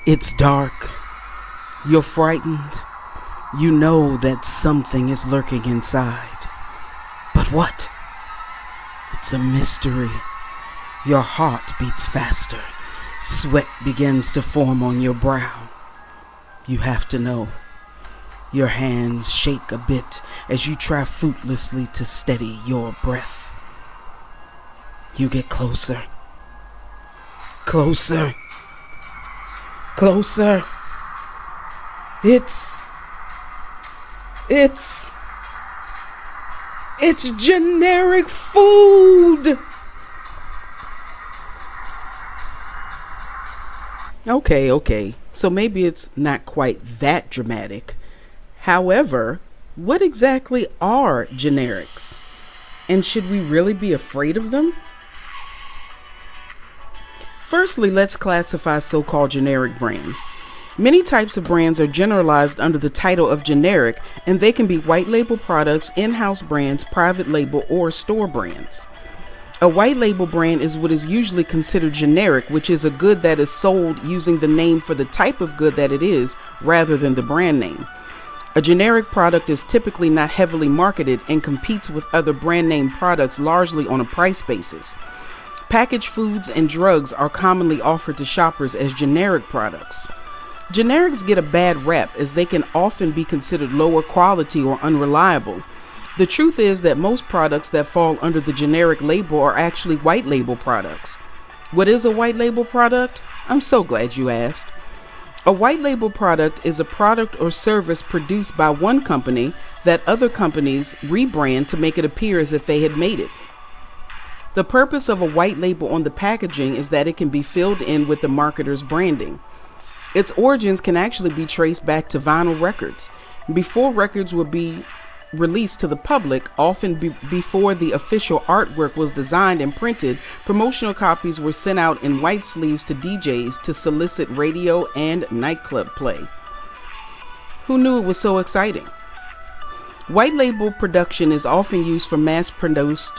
It's dark. You're frightened. You know that something is lurking inside. But what? It's a mystery. Your heart beats faster. Sweat begins to form on your brow. You have to know. Your hands shake a bit as you try fruitlessly to steady your breath. You get closer. Closer. Closer. It's generic food. Okay. So maybe it's not quite that dramatic. However, what exactly are generics? And should we really be afraid of them? Firstly, let's classify so-called generic brands. Many types of brands are generalized under the title of generic, and they can be white label products, in-house brands, private label, or store brands. A white label brand is what is usually considered generic, which is a good that is sold using the name for the type of good that it is, rather than the brand name. A generic product is typically not heavily marketed and competes with other brand name products largely on a price basis. Packaged foods and drugs are commonly offered to shoppers as generic products. Generics get a bad rep as they can often be considered lower quality or unreliable. The truth is that most products that fall under the generic label are actually white label products. What is a white label product? I'm so glad you asked. A white label product is a product or service produced by one company that other companies rebrand to make it appear as if they had made it. The purpose of a white label on the packaging is that it can be filled in with the marketer's branding. Its origins can actually be traced back to vinyl records. Before records would be released to the public, often before the official artwork was designed and printed, promotional copies were sent out in white sleeves to DJs to solicit radio and nightclub play. Who knew it was so exciting? White label production is often used for mass-produced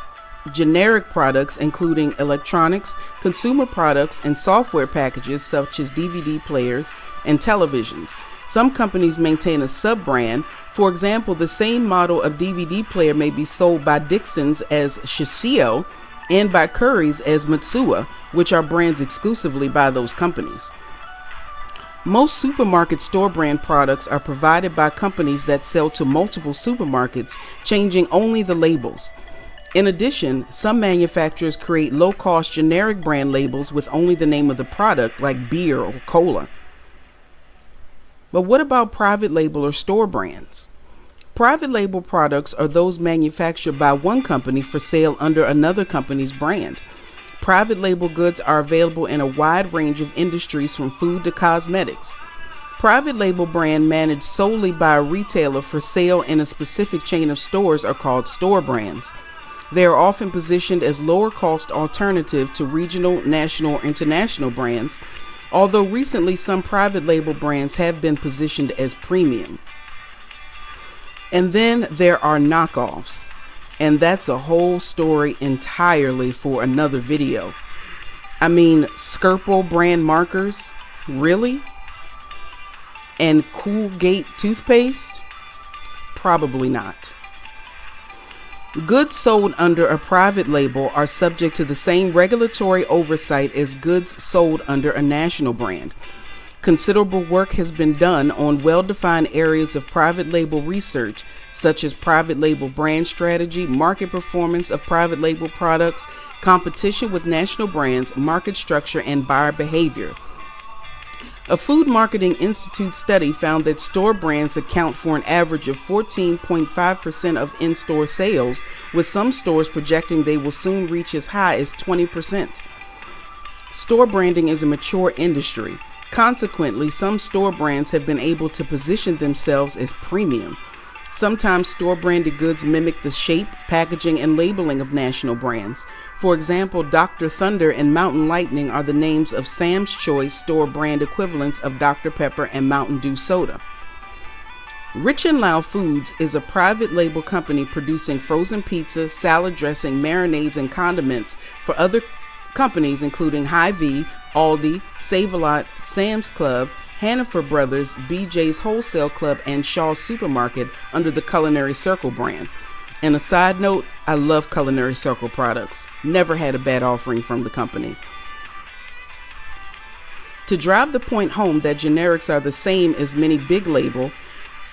generic products, including electronics, consumer products, and software packages such as DVD players and televisions. Some companies maintain a sub-brand. For example, the same model of DVD player may be sold by Dixon's as Shishio and by Curry's as Matsuwa, which are brands exclusively by those companies. Most supermarket store brand products are provided by companies that sell to multiple supermarkets, changing only the labels. In addition, some manufacturers create low-cost generic brand labels with only the name of the product, like beer or cola. But what about private label or store brands? Private label products are those manufactured by one company for sale under another company's brand. Private label goods are available in a wide range of industries from food to cosmetics. Private label brand managed solely by a retailer for sale in a specific chain of stores are called store brands. They are often positioned as lower cost alternative to regional, national, or international brands, although recently some private label brands have been positioned as premium. And then there are knockoffs, and that's a whole story entirely for another video. I mean, Skirple brand markers? Really? And Coolgate toothpaste? Probably not. Goods sold under a private label are subject to the same regulatory oversight as goods sold under a national brand. Considerable work has been done on well-defined areas of private label research, such as private label brand strategy, market performance of private label products, competition with national brands, market structure, and buyer behavior. A Food Marketing Institute study found that store brands account for an average of 14.5% of in-store sales, with some stores projecting they will soon reach as high as 20%. Store branding is a mature industry. Consequently, some store brands have been able to position themselves as premium. Sometimes store-branded goods mimic the shape, packaging, and labeling of national brands. For example, Dr. Thunder and Mountain Lightning are the names of Sam's Choice store brand equivalents of Dr. Pepper and Mountain Dew soda. Rich and Loud Foods is a private label company producing frozen pizza, salad dressing, marinades, and condiments for other companies including Hy-Vee, Aldi, Save-A-Lot, Sam's Club, Hannaford Brothers, BJ's Wholesale Club, and Shaw's Supermarket under the Culinary Circle brand. And a side note, I love Culinary Circle products. Never had a bad offering from the company. To drive the point home that generics are the same as many big label,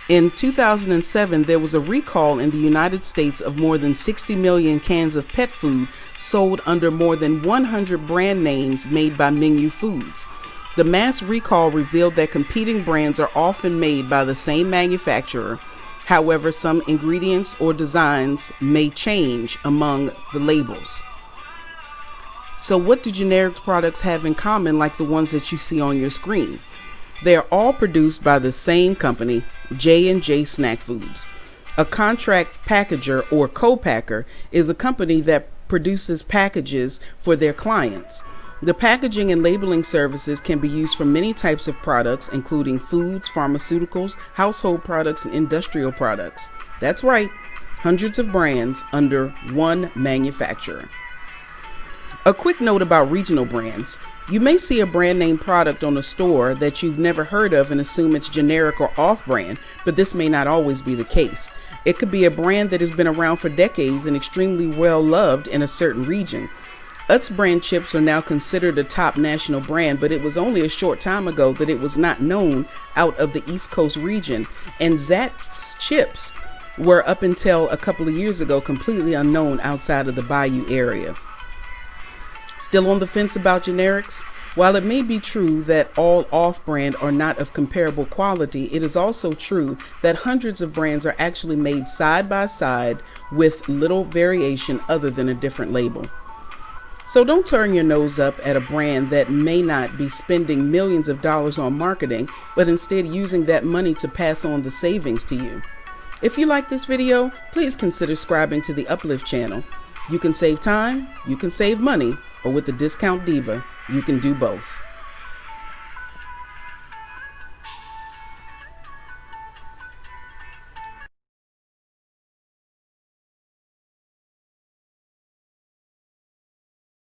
in 2007 there was a recall in the United States of more than 60 million cans of pet food sold under more than 100 brand names made by Menu Foods. The mass recall revealed that competing brands are often made by the same manufacturer. However, some ingredients or designs may change among the labels. So what do generic products have in common like the ones that you see on your screen? They are all produced by the same company, J&J Snack Foods. A contract packager or co-packer is a company that produces packages for their clients. The packaging and labeling services can be used for many types of products, including foods, pharmaceuticals, household products, and industrial products. That's right, hundreds of brands under one manufacturer. A quick note about regional brands. You may see a brand name product on a store that you've never heard of and assume it's generic or off-brand, but this may not always be the case. It could be a brand that has been around for decades and extremely well loved in a certain region. Utz brand chips are now considered a top national brand, but it was only a short time ago that it was not known out of the East Coast region, and Zapp's chips were up until a couple of years ago completely unknown outside of the Bayou area. Still on the fence about generics? While it may be true that all off-brand are not of comparable quality, it is also true that hundreds of brands are actually made side by side with little variation other than a different label. So don't turn your nose up at a brand that may not be spending millions of dollars on marketing, but instead using that money to pass on the savings to you. If you like this video, please consider subscribing to the Uplift channel. You can save time, you can save money, or with the discount Diva, you can do both.